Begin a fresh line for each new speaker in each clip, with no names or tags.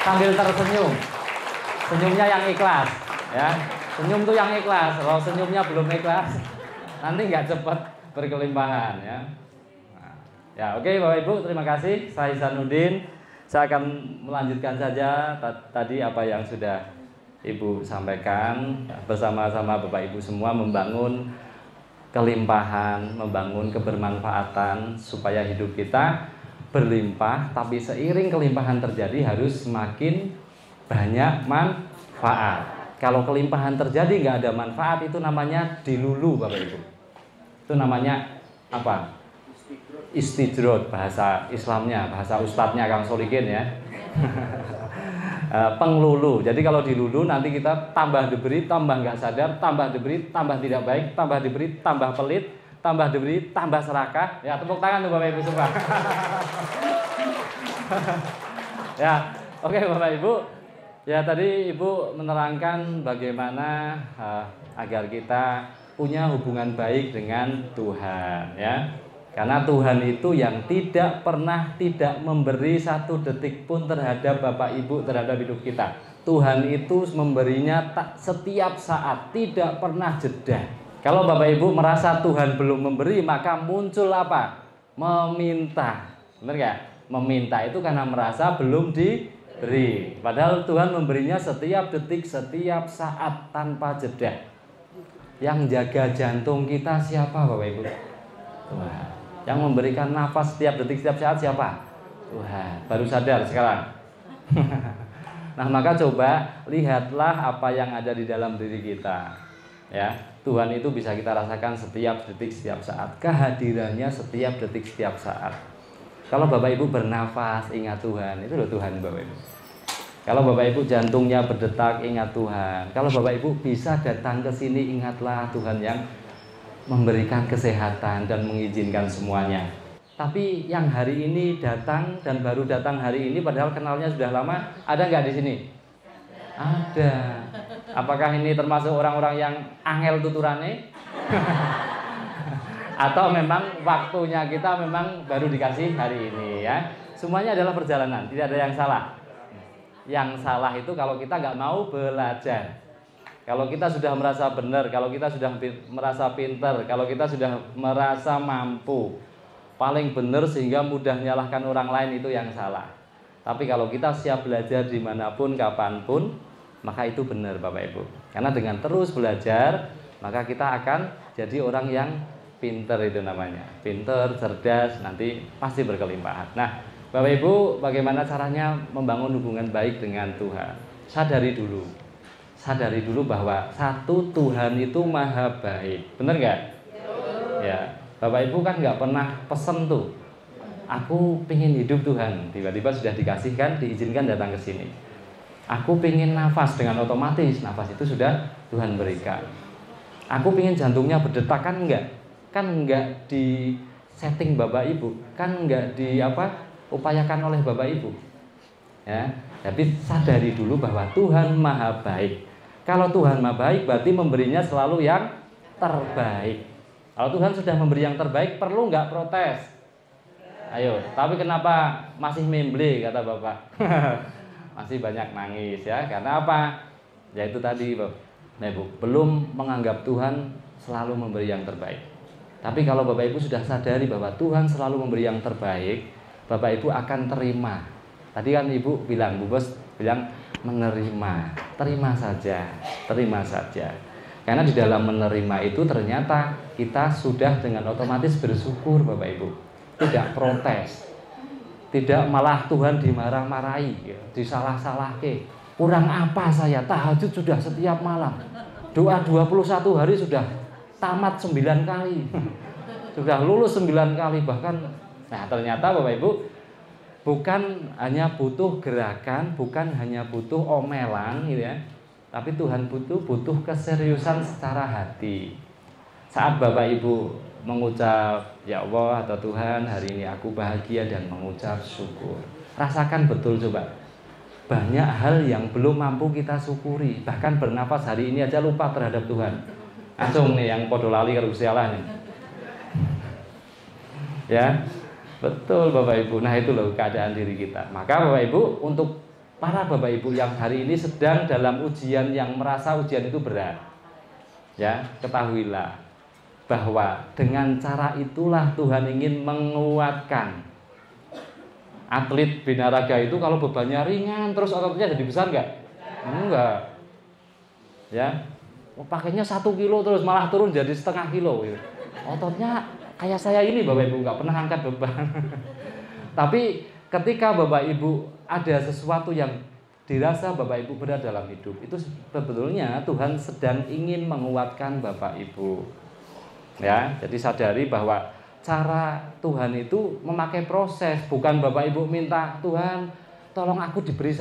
sambil tersenyum. Senyumnya yang ikhlas, ya. Senyum tuh yang ikhlas. Kalau senyumnya belum ikhlas, nanti nggak cepat berkelimpahan, ya. Nah, ya, oke Bapak Ibu, terima kasih. Saya Ihsanuddin. Saya akan melanjutkan saja tadi apa yang sudah Ibu sampaikan. Bersama-sama Bapak Ibu semua membangun kelimpahan, membangun kebermanfaatan supaya hidup kita berlimpah, tapi seiring kelimpahan terjadi harus semakin banyak manfaat. Kalau kelimpahan terjadi nggak ada manfaat, itu namanya dilulu Bapak Ibu. Itu namanya apa? Istidrot bahasa Islamnya, bahasa ustadznya Kang Solikin, ya. Penglulu. Jadi kalau dilulu nanti kita tambah diberi, tambah nggak sadar, tambah diberi, tambah tidak baik, tambah diberi, tambah pelit, tambah diberi, tambah serakah. Ya, tepuk tangan tuh Bapak Ibu semua. Ya, oke Bapak Ibu. Ya, tadi Ibu menerangkan bagaimana agar kita punya hubungan baik dengan Tuhan, ya. Karena Tuhan itu yang tidak pernah tidak memberi satu detik pun terhadap Bapak Ibu, terhadap hidup kita. Tuhan itu memberinya setiap saat, tidak pernah jeda. Kalau Bapak Ibu merasa Tuhan belum memberi, maka muncul apa? Meminta. Benar nggak? Meminta itu karena merasa belum diberi. Padahal Tuhan memberinya setiap detik, setiap saat tanpa jeda. Yang jaga jantung kita siapa Bapak Ibu? Tuhan. Yang memberikan nafas setiap detik, setiap saat siapa? Tuhan. Baru sadar sekarang. Nah, maka coba lihatlah apa yang ada di dalam diri kita. Ya, Tuhan itu bisa kita rasakan setiap detik, setiap saat. Kehadirannya setiap detik, setiap saat. Kalau Bapak Ibu bernafas, ingat Tuhan. Itu loh Tuhan Bapak Ibu. Kalau Bapak Ibu jantungnya berdetak, ingat Tuhan. Kalau Bapak Ibu bisa datang ke sini, ingatlah Tuhan yang memberikan kesehatan dan mengizinkan semuanya. Tapi yang hari ini datang dan baru datang hari ini, padahal kenalnya sudah lama, ada nggak di sini? Ada. Apakah ini termasuk orang-orang yang angel tuturane? Atau memang waktunya kita memang baru dikasih hari ini, ya? Semuanya adalah perjalanan, tidak ada yang salah. Yang salah itu kalau kita nggak mau belajar. Kalau kita sudah merasa benar, kalau kita sudah merasa pintar, kalau kita sudah merasa mampu, paling benar sehingga mudah menyalahkan orang lain, itu yang salah. Tapi kalau kita siap belajar dimanapun, kapanpun, maka itu benar Bapak Ibu. Karena dengan terus belajar, maka kita akan jadi orang yang pintar, itu namanya. Pintar, cerdas, nanti pasti berkelimpahan. Nah, Bapak Ibu, bagaimana caranya membangun hubungan baik dengan Tuhan? Sadari dulu bahwa satu Tuhan itu maha baik. Benar nggak? Ya, Bapak Ibu kan nggak pernah pesen tuh, aku pengen hidup Tuhan, tiba-tiba sudah dikasihkan, diizinkan datang ke sini. Aku pengen nafas, dengan otomatis nafas itu sudah Tuhan berikan. Aku pengen jantungnya berdetak, kan nggak di setting Bapak Ibu, kan nggak upayakan oleh Bapak Ibu. Ya, tapi sadari dulu bahwa Tuhan maha baik. Kalau Tuhan maha baik berarti memberinya selalu yang terbaik. Kalau Tuhan sudah memberi yang terbaik, perlu nggak protes? Ayo, tapi kenapa masih memble kata Bapak? Masih banyak nangis, ya. Karena apa? Ya itu tadi Bapak Ibu, belum menganggap Tuhan selalu memberi yang terbaik. Tapi kalau Bapak Ibu sudah sadari bahwa Tuhan selalu memberi yang terbaik, Bapak Ibu akan terima. Tadi kan Ibu bilang, Bu Bos bilang menerima, terima saja. Karena di dalam menerima itu ternyata kita sudah dengan otomatis bersyukur Bapak Ibu. Tidak protes. Tidak malah Tuhan dimarah-marahi, disalah-salahke. Kurang apa saya? Tahajud sudah setiap malam. Doa 21 hari sudah tamat 9 kali. Sudah lulus 9 kali bahkan. Nah, ternyata Bapak Ibu bukan hanya butuh gerakan, bukan hanya butuh omelan gitu ya. Tapi Tuhan butuh keseriusan secara hati. Saat Bapak Ibu mengucap, ya Allah atau Tuhan, hari ini aku bahagia dan mengucap syukur. Rasakan betul coba. Banyak hal yang belum mampu kita syukuri. Bahkan bernafas hari ini aja lupa terhadap Tuhan. Langsung nih yang podo lali karo Gusti Allah nih. Ya. Betul Bapak Ibu. Nah itu loh keadaan diri kita. Maka Bapak Ibu untuk para Bapak Ibu yang hari ini sedang dalam ujian yang merasa ujian itu berat, ya, ketahuilah bahwa dengan cara itulah Tuhan ingin menguatkan. Atlet binaraga itu kalau bebannya ringan terus ototnya jadi besar enggak? Enggak. Ya. Pakainya 1 kilo terus malah turun jadi setengah kilo. Ototnya kayak saya ini Bapak Ibu, enggak pernah angkat beban. Tapi ketika Bapak Ibu ada sesuatu yang dirasa Bapak Ibu berat dalam hidup, itu sebetulnya Tuhan sedang ingin menguatkan Bapak Ibu. Ya, jadi sadari bahwa cara Tuhan itu memakai proses, bukan Bapak Ibu minta Tuhan tolong aku diberi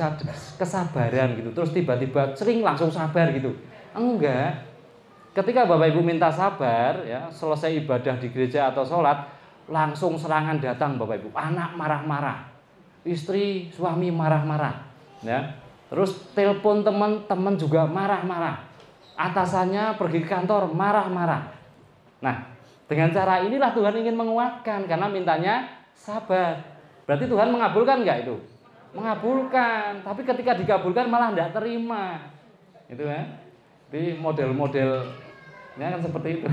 kesabaran gitu, terus tiba-tiba sering langsung sabar gitu. Enggak. Ketika Bapak Ibu minta sabar, ya, selesai ibadah di gereja atau sholat, langsung serangan datang Bapak Ibu. Anak marah-marah, istri, suami marah-marah, ya. Terus telepon teman-teman juga marah-marah. Atasannya pergi ke kantor marah-marah. Nah, dengan cara inilah Tuhan ingin menguatkan karena mintanya sabar. Berarti Tuhan mengabulkan enggak itu? Mengabulkan. Tapi ketika dikabulkan malah enggak terima. Itu kan? Jadi model-modelnya kan seperti itu.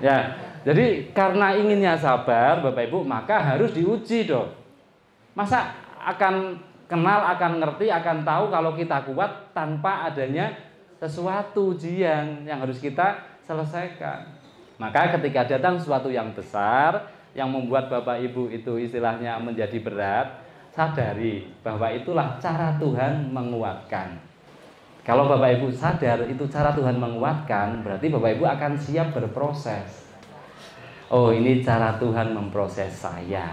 Ya, jadi karena inginnya sabar Bapak Ibu, maka harus diuji dong. Masa akan kenal, akan ngerti, akan tahu kalau kita kuat tanpa adanya sesuatu ujian yang harus kita selesaikan. Maka ketika datang sesuatu yang besar yang membuat Bapak Ibu itu istilahnya menjadi berat, sadari bahwa itulah cara Tuhan menguatkan. Kalau Bapak Ibu sadar itu cara Tuhan menguatkan, berarti Bapak Ibu akan siap berproses. Oh, ini cara Tuhan memproses saya.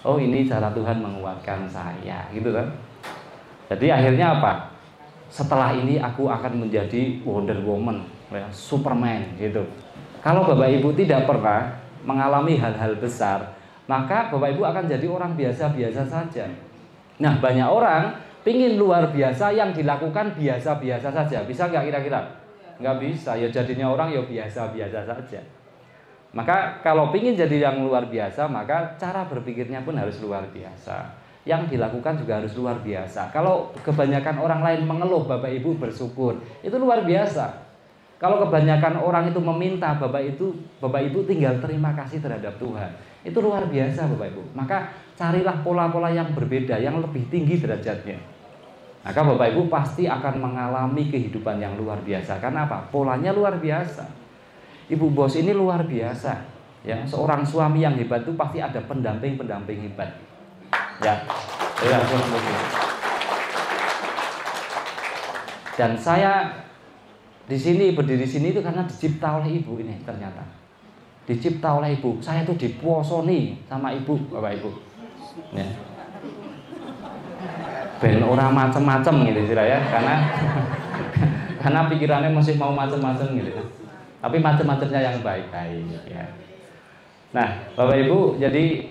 Oh, ini cara Tuhan menguatkan saya, gitu kan? Jadi akhirnya apa? Setelah ini aku akan menjadi Wonder Woman, ya, Superman, gitu. Kalau Bapak Ibu tidak pernah mengalami hal-hal besar, maka Bapak Ibu akan jadi orang biasa-biasa saja. Nah, banyak orang pingin luar biasa yang dilakukan biasa-biasa saja. Bisa nggak kira-kira? Nggak bisa, ya jadinya orang ya biasa-biasa saja. Maka kalau pingin jadi yang luar biasa, maka cara berpikirnya pun harus luar biasa. Yang dilakukan juga harus luar biasa. Kalau kebanyakan orang lain mengeluh, Bapak Ibu bersyukur, itu luar biasa. Kalau kebanyakan orang itu meminta, Bapak Ibu tinggal terima kasih terhadap Tuhan. Itu luar biasa Bapak Ibu. Maka carilah pola-pola yang berbeda, yang lebih tinggi derajatnya. Maka Bapak Ibu pasti akan mengalami kehidupan yang luar biasa. Karena apa? Polanya luar biasa. Ibu bos ini luar biasa. Ya, seorang suami yang hebat itu pasti ada pendamping-pendamping hebat. Ya. Dan saya di sini berdiri sini itu karena dicipta oleh ibu ini ternyata. Dicipta oleh ibu. Saya tuh dipuosoni sama ibu, Bapak Ibu. Ya. Ben orang macem-macem gitu sih ya, karena pikirannya masih mau macem-macem gitu. Tapi macem-macemnya yang baik-baik ya. Nah, Bapak Ibu, jadi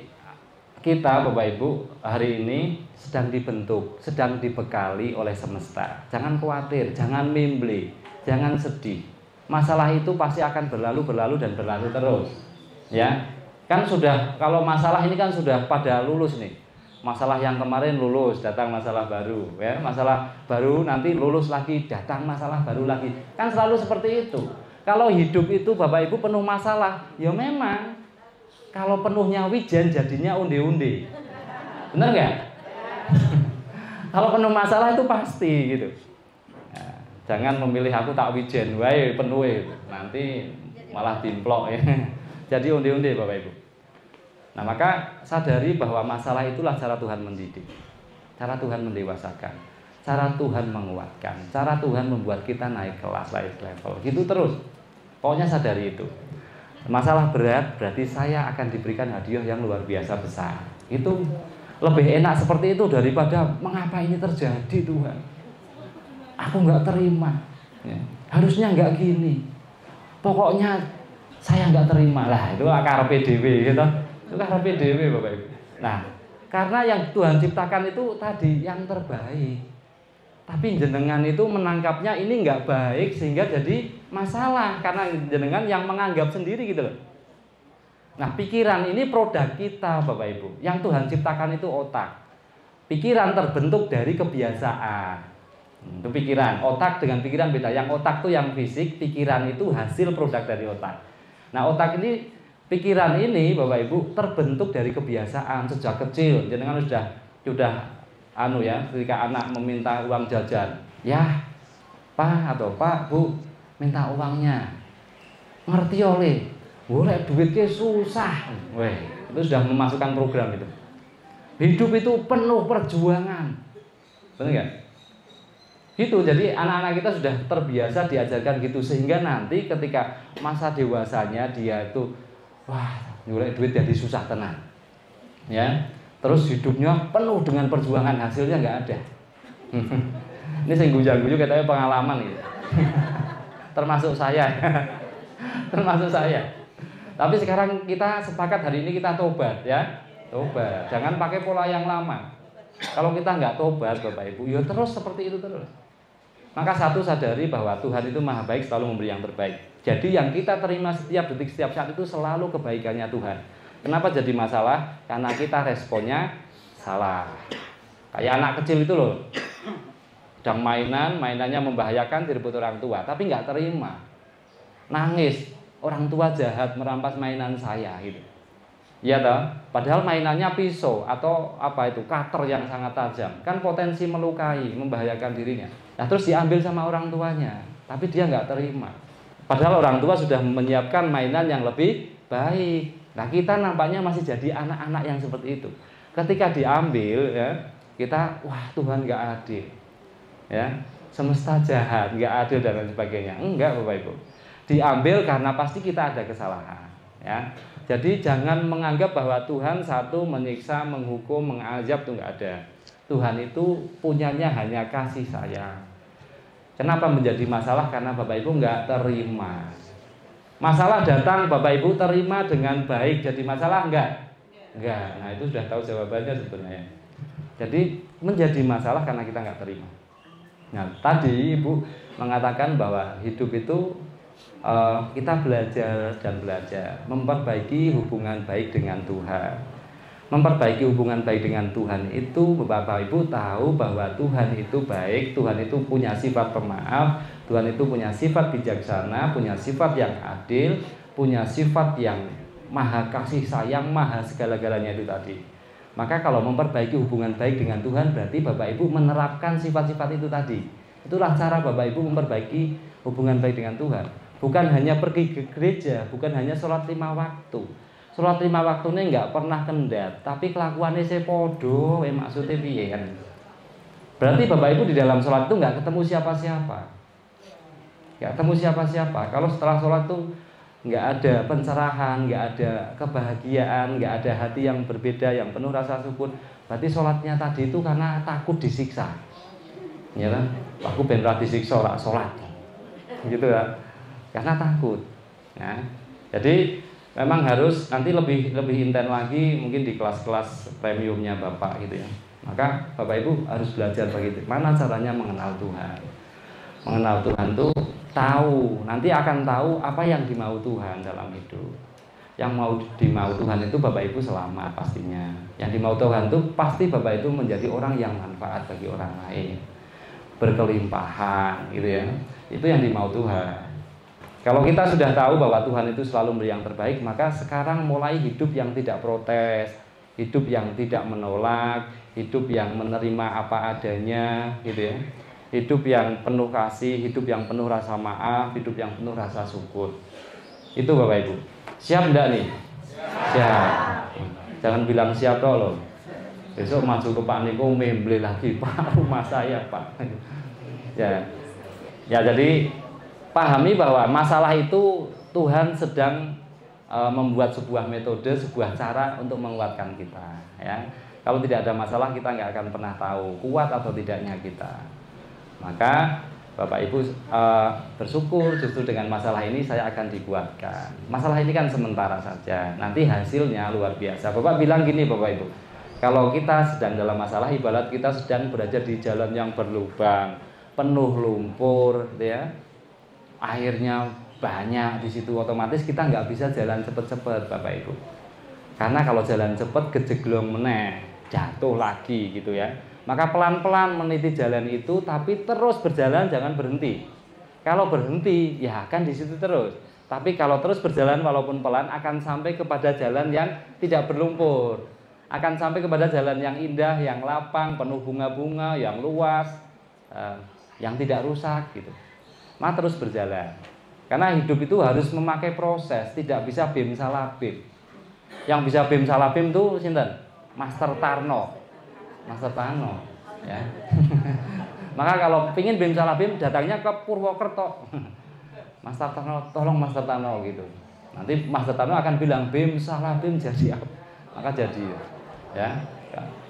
kita Bapak Ibu hari ini sedang dibentuk, sedang dibekali oleh semesta. Jangan khawatir, jangan mimpi, jangan sedih. Masalah itu pasti akan berlalu dan berlalu terus. Ya. Kan sudah, kalau masalah ini kan sudah pada lulus nih. Masalah yang kemarin lulus, datang masalah baru, ya. Masalah baru nanti lulus lagi, datang masalah baru lagi. Kan selalu seperti itu. Kalau hidup itu Bapak Ibu penuh masalah, ya memang. Kalau penuhnya wijen jadinya onde-onde. Benar nggak? Kalau penuh masalah itu pasti gitu. Nah, jangan memilih aku tak wijen, wae penuh nanti malah dimplok ya. Jadi onde-onde Bapak Ibu. Nah, maka sadari bahwa masalah itulah cara Tuhan mendidik, cara Tuhan mendewasakan, cara Tuhan menguatkan, cara Tuhan membuat kita naik kelas, naik level. Gitu terus. Pokoknya sadari itu. Masalah berat berarti saya akan diberikan hadiah yang luar biasa besar. Itu lebih enak seperti itu daripada mengapa ini terjadi Tuhan. Aku nggak terima. Ya. Harusnya nggak gini. Pokoknya saya nggak terima lah. Itu akar PDW gitu. Itu kan PDW Bapak Ibu. Nah, karena yang Tuhan ciptakan itu tadi yang terbaik. Tapi jenengan itu menangkapnya ini nggak baik sehingga jadi masalah karena jenengan yang menganggap sendiri gitu loh. Nah, pikiran ini produk kita Bapak Ibu. Yang Tuhan ciptakan itu otak. Pikiran terbentuk dari kebiasaan. Itu pikiran. Otak dengan pikiran beda. Yang otak tuh yang fisik, pikiran itu hasil produk dari otak. Nah, otak ini, pikiran ini Bapak Ibu terbentuk dari kebiasaan sejak kecil. Jenengan sudah ketika anak meminta uang jajan, ya Pak atau Pak Bu minta uangnya, ngerti oleh boleh duitnya susah. Weh, itu sudah memasukkan program itu. Hidup itu penuh perjuangan, benar nggak? Gitu. Jadi anak-anak kita sudah terbiasa diajarkan gitu, sehingga nanti ketika masa dewasanya dia itu nyulek duit jadi susah tenang, ya. Terus hidupnya penuh dengan perjuangan, hasilnya nggak ada. Ini saya guyu-guyu katanya pengalaman gitu. Termasuk saya. Termasuk saya. Tapi sekarang kita sepakat hari ini kita tobat, ya. Tobat. Jangan pakai pola yang lama. Kalau kita nggak tobat Bapak Ibu, ya terus seperti itu terus. Maka satu, sadari bahwa Tuhan itu maha baik, selalu memberi yang terbaik. Jadi yang kita terima setiap detik, setiap saat itu selalu kebaikannya Tuhan. Kenapa jadi masalah? Karena kita responnya salah. Kayak anak kecil itu loh, sedang mainannya membahayakan direbut orang tua, tapi nggak terima, nangis, orang tua jahat merampas mainan saya gitu. Ya toh, padahal mainannya pisau atau cutter yang sangat tajam, kan potensi melukai, membahayakan dirinya. Nah terus diambil sama orang tuanya, tapi dia nggak terima. Padahal orang tua sudah menyiapkan mainan yang lebih baik. Nah kita nampaknya masih jadi anak-anak yang seperti itu. Ketika diambil, ya kita, wah Tuhan nggak adil, ya semesta jahat, nggak adil dan lain sebagainya. Enggak Bapak Ibu, diambil karena pasti kita ada kesalahan, ya. Jadi jangan menganggap bahwa Tuhan satu menyiksa, menghukum, mengazab, itu nggak ada. Tuhan itu punyanya hanya kasih sayang. Kenapa menjadi masalah? Karena Bapak Ibu nggak terima. Masalah datang, Bapak Ibu terima dengan baik, jadi masalah enggak? Enggak. Nah itu sudah tahu jawabannya sebenarnya. Jadi menjadi masalah karena kita nggak terima. Nah tadi Ibu mengatakan bahwa hidup itu kita belajar dan belajar, memperbaiki hubungan baik dengan Tuhan. Memperbaiki hubungan baik dengan Tuhan itu Bapak Ibu tahu bahwa Tuhan itu baik, Tuhan itu punya sifat pemaaf, Tuhan itu punya sifat bijaksana, punya sifat yang adil, punya sifat yang maha kasih sayang, maha segala-galanya itu tadi. Maka kalau memperbaiki hubungan baik dengan Tuhan berarti Bapak Ibu menerapkan sifat-sifat itu tadi. Itulah cara Bapak Ibu memperbaiki hubungan baik dengan Tuhan. Bukan hanya pergi ke gereja, bukan hanya sholat 5 waktu. Sholat 5 waktu ini nggak pernah kendat, tapi kelakuannya sepodo, maksudnya piye kan? Berarti Bapak Ibu di dalam sholat itu nggak ketemu siapa-siapa, nggak ketemu siapa-siapa. Kalau setelah sholat itu nggak ada pencerahan, nggak ada kebahagiaan, nggak ada hati yang berbeda, yang penuh rasa syukur. Berarti sholatnya tadi itu karena takut disiksa, ya kan? Aku bener disiksa rak sholat, gitu ya. Karena takut, ya. Jadi memang harus nanti lebih intens lagi mungkin di kelas-kelas premiumnya Bapak gitu ya. Maka Bapak Ibu harus belajar bagaimana caranya mengenal Tuhan. Mengenal Tuhan itu tahu, nanti akan tahu apa yang dimau Tuhan dalam hidup. Yang mau dimau Tuhan itu Bapak Ibu selamat pastinya. Yang dimau Tuhan itu pasti Bapak itu menjadi orang yang manfaat bagi orang lain, berkelimpahan gitu ya. Itu yang dimau Tuhan. Kalau kita sudah tahu bahwa Tuhan itu selalu memberi yang terbaik, maka sekarang mulai hidup yang tidak protes, hidup yang tidak menolak, hidup yang menerima apa adanya, gitu ya. Hidup yang penuh kasih, hidup yang penuh rasa maaf, hidup yang penuh rasa syukur. Itu Bapak Ibu. Siap enggak nih? Siap. Jangan bilang siap loh. Besok maju ke Pak Niko membeli lagi, Pak, rumah saya, Pak. Ya. Ya jadi pahami bahwa masalah itu Tuhan sedang membuat sebuah metode, sebuah cara untuk menguatkan kita, ya. Kalau tidak ada masalah kita nggak akan pernah tahu kuat atau tidaknya kita. Maka Bapak Ibu bersyukur justru dengan masalah ini saya akan dikuatkan. Masalah ini kan sementara saja, nanti hasilnya luar biasa. Bapak bilang gini Bapak Ibu, kalau kita sedang dalam masalah ibarat kita sedang berada di jalan yang berlubang, penuh lumpur, ya. Airnya banyak di situ, otomatis kita nggak bisa jalan cepet-cepet Bapak Ibu. Karena kalau jalan cepet gejeglong meneh, jatuh lagi gitu ya. Maka pelan-pelan meniti jalan itu, tapi terus berjalan, jangan berhenti. Kalau berhenti ya akan di situ terus. Tapi kalau terus berjalan walaupun pelan akan sampai kepada jalan yang tidak berlumpur. Akan sampai kepada jalan yang indah, yang lapang, penuh bunga-bunga, yang luas, yang tidak rusak gitu. Maka terus berjalan. Karena hidup itu harus memakai proses, tidak bisa bim salah bim. Yang bisa bim salah bim tuh sinten? Master Tarno. Master Tarno ya. Maka kalau pingin bim salah bim datangnya ke Purwokerto. Master Tarno, tolong Master Tarno gitu. Nanti Master Tarno akan bilang bim salah bim jadi apa? Maka jadi ya.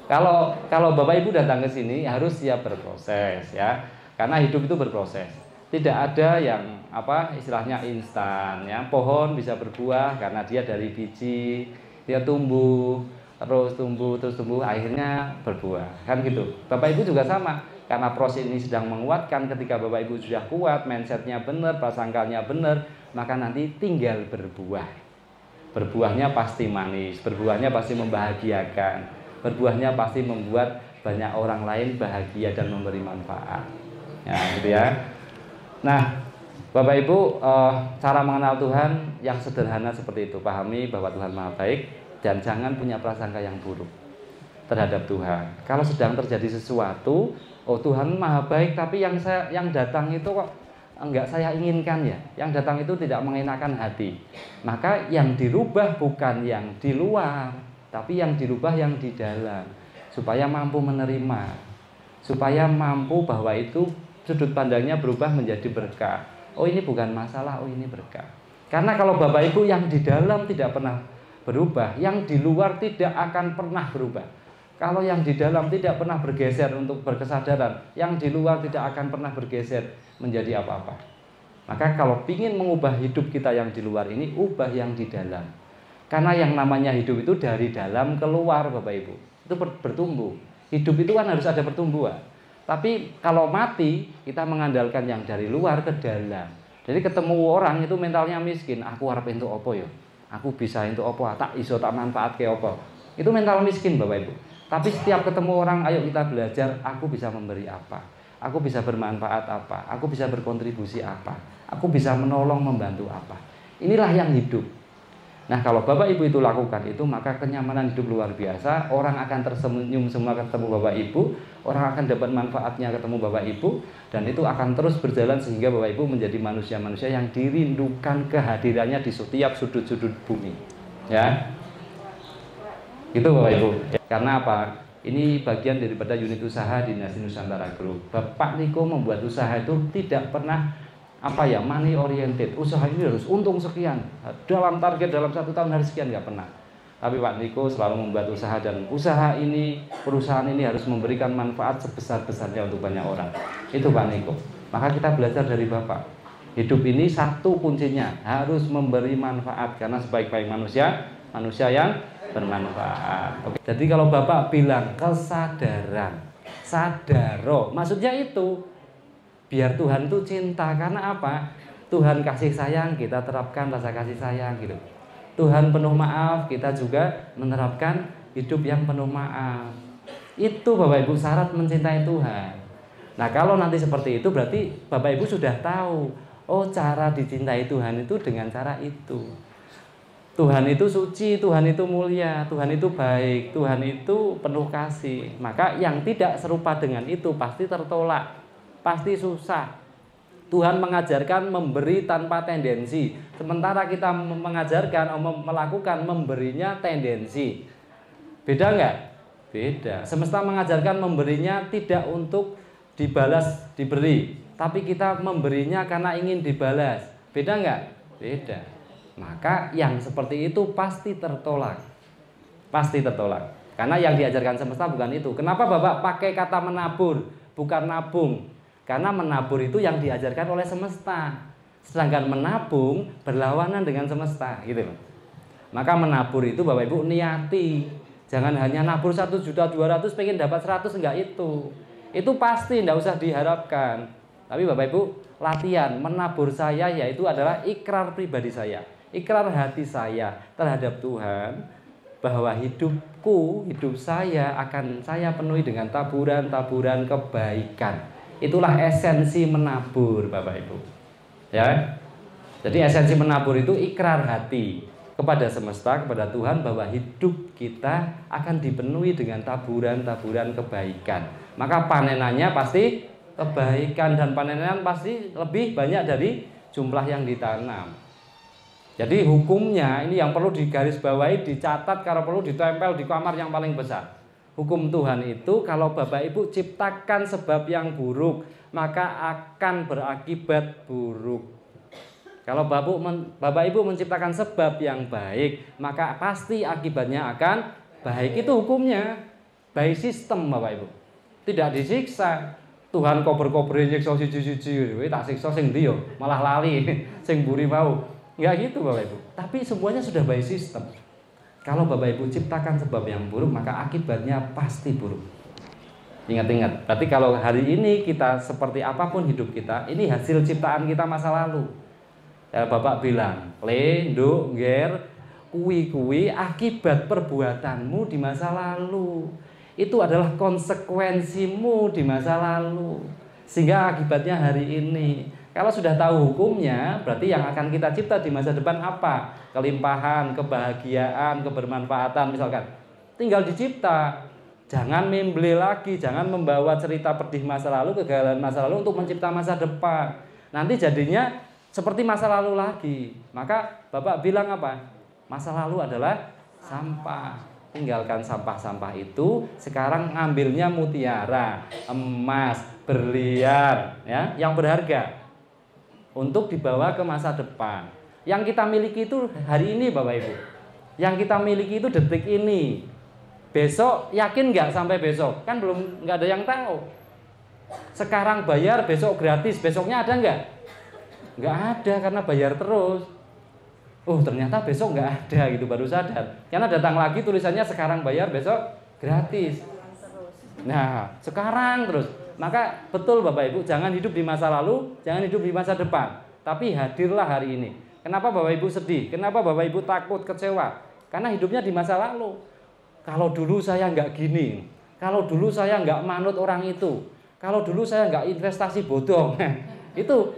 Kalau Bapak Ibu datang ke sini harus siap berproses ya. Karena hidup itu berproses. Tidak ada yang istilahnya instan ya. Pohon bisa berbuah karena dia dari biji, dia tumbuh, terus tumbuh, akhirnya berbuah. Kan gitu. Bapak Ibu juga sama. Karena proses ini sedang menguatkan, ketika Bapak Ibu sudah kuat, mindsetnya benar, prasangkanya benar, maka nanti tinggal berbuah. Berbuahnya pasti manis, berbuahnya pasti membahagiakan, berbuahnya pasti membuat banyak orang lain bahagia dan memberi manfaat. Ya, gitu ya. Nah, Bapak Ibu, cara mengenal Tuhan yang sederhana seperti itu. Pahami bahwa Tuhan Maha Baik dan jangan punya prasangka yang buruk terhadap Tuhan. Kalau sedang terjadi sesuatu, oh Tuhan Maha Baik, tapi yang datang itu kok enggak saya inginkan ya. Yang datang itu tidak mengenakan hati. Maka yang dirubah bukan yang di luar, tapi yang dirubah yang di dalam, supaya mampu menerima, supaya mampu bahwa itu sudut pandangnya berubah menjadi berkah. Oh ini bukan masalah, oh ini berkah. Karena kalau Bapak Ibu yang di dalam tidak pernah berubah, yang di luar tidak akan pernah berubah. Kalau yang di dalam tidak pernah bergeser untuk berkesadaran, yang di luar tidak akan pernah bergeser menjadi apa-apa. Maka kalau ingin mengubah hidup kita yang di luar ini, ubah yang di dalam. Karena yang namanya hidup itu dari dalam keluar Bapak Ibu. Itu bertumbuh. Hidup itu kan harus ada pertumbuhan. Tapi kalau mati, kita mengandalkan yang dari luar ke dalam. Jadi ketemu orang itu mentalnya miskin. Aku harap entuk apa ya? Aku bisa entuk apa? Tak iso tak manfaat ke apa? Itu mental miskin Bapak Ibu. Tapi setiap ketemu orang, ayo kita belajar. Aku bisa memberi apa? Aku bisa bermanfaat apa? Aku bisa berkontribusi apa? Aku bisa menolong, membantu apa? Inilah yang hidup. Nah kalau Bapak Ibu itu lakukan itu, maka kenyamanan hidup luar biasa. Orang akan tersenyum semua ketemu Bapak Ibu. Orang akan dapat manfaatnya ketemu Bapak Ibu. Dan itu akan terus berjalan sehingga Bapak Ibu menjadi manusia-manusia yang dirindukan kehadirannya di setiap sudut-sudut bumi. Ya, itu Bapak Ibu. Karena apa? Ini bagian daripada unit usaha Dinasti Nusantara Group. Bapak Niko membuat usaha itu tidak pernah money oriented. Usaha ini harus untung sekian, dalam target dalam 1 tahun harus sekian, nggak pernah. Tapi Pak Niko selalu membuat usaha, dan usaha ini, perusahaan ini harus memberikan manfaat sebesar-besarnya untuk banyak orang. Itu Pak Niko. Maka kita belajar dari Bapak. Hidup ini satu kuncinya, harus memberi manfaat. Karena sebaik-baik manusia, manusia yang bermanfaat. Oke. Jadi kalau Bapak bilang kesadaran, sadaro, maksudnya itu biar Tuhan itu cinta. Karena apa? Tuhan kasih sayang, kita terapkan rasa kasih sayang gitu. Tuhan penuh maaf, kita juga menerapkan hidup yang penuh maaf. Itu Bapak Ibu syarat mencintai Tuhan. Nah kalau nanti seperti itu berarti Bapak Ibu sudah tahu, oh cara dicintai Tuhan itu dengan cara itu. Tuhan itu suci, Tuhan itu mulia, Tuhan itu baik, Tuhan itu penuh kasih. Maka yang tidak serupa dengan itu pasti tertolak, pasti susah. Tuhan mengajarkan memberi tanpa tendensi, sementara kita mengajarkan melakukan memberinya tendensi. Beda enggak? Beda. Semesta mengajarkan memberinya tidak untuk dibalas, diberi, tapi kita memberinya karena ingin dibalas. Beda enggak? Beda. Maka yang seperti itu pasti tertolak. Pasti tertolak. Karena yang diajarkan semesta bukan itu. Kenapa Bapak pakai kata menabur, bukan nabung? Karena menabur itu yang diajarkan oleh semesta. Sedangkan menabung berlawanan dengan semesta, gitu loh. Maka menabur itu Bapak Ibu niati. Jangan hanya nabur 1.200.000 pengen dapat 100, enggak itu. Itu pasti enggak usah diharapkan. Tapi Bapak Ibu latihan menabur saya, yaitu adalah ikrar pribadi saya. Ikrar hati saya terhadap Tuhan. bahwa hidup saya akan saya penuhi dengan taburan-taburan kebaikan. Itulah esensi menabur, Bapak Ibu. Ya. Jadi esensi menabur itu ikrar hati kepada semesta, kepada Tuhan bahwa hidup kita akan dipenuhi dengan taburan-taburan kebaikan. Maka panenannya pasti kebaikan, dan panenan pasti lebih banyak dari jumlah yang ditanam. Jadi hukumnya ini yang perlu digarisbawahi, dicatat, kalau perlu ditempel di kamar yang paling besar. Hukum Tuhan itu kalau Bapak Ibu ciptakan sebab yang buruk, maka akan berakibat buruk. Kalau Bapak Ibu menciptakan sebab yang baik, maka pasti akibatnya akan baik. Itu hukumnya. By system, Bapak Ibu. Tidak disiksa. Tuhan kober-kober nyiksa siji-siji, tak siksa sing ndi yo, malah lali sing mburi mau. Enggak gitu, Bapak Ibu. Tapi semuanya sudah by system. Kalau Bapak Ibu ciptakan sebab yang buruk, maka akibatnya pasti buruk. Ingat-ingat. Berarti kalau hari ini kita seperti apapun hidup kita, ini hasil ciptaan kita masa lalu. Ya, Bapak bilang, le, nduk, nger, kuwi akibat perbuatanmu di masa lalu. Itu adalah konsekuensimu di masa lalu. Sehingga akibatnya hari ini. Kalau sudah tahu hukumnya, berarti yang akan kita cipta di masa depan apa? Kelimpahan, kebahagiaan, kebermanfaatan misalkan. Tinggal dicipta. Jangan memble lagi, jangan membawa cerita pedih masa lalu, kegagalan masa lalu untuk mencipta masa depan. Nanti jadinya seperti masa lalu lagi. Maka Bapak bilang apa? Masa lalu adalah sampah. Tinggalkan sampah-sampah itu. Sekarang ngambilnya mutiara, emas, berlian, ya, yang berharga untuk dibawa ke masa depan. Yang kita miliki itu hari ini, Bapak Ibu. Yang kita miliki itu detik ini. Besok yakin nggak sampai besok? Kan belum, nggak ada yang tahu. Sekarang bayar, besok gratis. Besoknya ada nggak? Nggak ada, karena bayar terus. Oh, ternyata besok nggak ada gitu, baru sadar. Karena datang lagi tulisannya sekarang bayar, besok gratis. Nah, sekarang terus. Maka betul Bapak Ibu, jangan hidup di masa lalu, jangan hidup di masa depan. Tapi hadirlah hari ini. Kenapa Bapak Ibu sedih? Kenapa Bapak Ibu takut, kecewa? Karena hidupnya di masa lalu. Kalau dulu saya nggak gini, kalau dulu saya nggak manut orang itu, kalau dulu saya nggak investasi bodong. Itu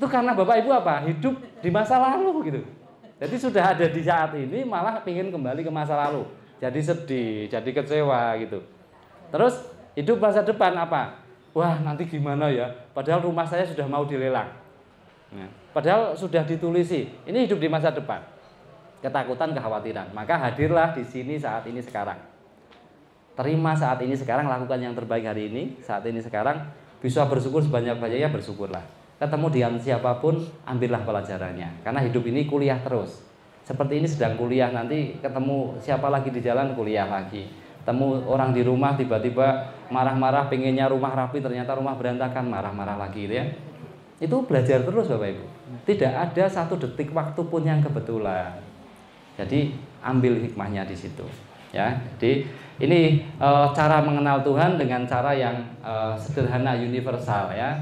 karena Bapak Ibu apa? Hidup di masa lalu gitu. Jadi sudah ada di saat ini malah ingin kembali ke masa lalu. Jadi sedih, jadi kecewa gitu. Terus hidup masa depan apa? Wah, nanti gimana ya? Padahal rumah saya sudah mau dilelang. Nah, padahal sudah ditulisi. Ini hidup di masa depan. Ketakutan, kekhawatiran. Maka hadirlah di sini saat ini sekarang. Terima saat ini sekarang, lakukan yang terbaik hari ini, saat ini sekarang. Bisa bersyukur sebanyak-banyaknya, bersyukurlah. Ketemu dengan siapapun, ambillah pelajarannya. Karena hidup ini kuliah terus. Seperti ini sedang kuliah, nanti ketemu siapa lagi di jalan, kuliah lagi. Ketemu orang di rumah, tiba-tiba marah-marah, pengennya rumah rapi, ternyata rumah berantakan, marah-marah lagi gitu ya. Itu belajar terus Bapak Ibu. Tidak ada satu detik waktu pun yang kebetulan. Jadi ambil hikmahnya di situ. Ya, jadi ini cara mengenal Tuhan dengan cara yang sederhana, universal ya.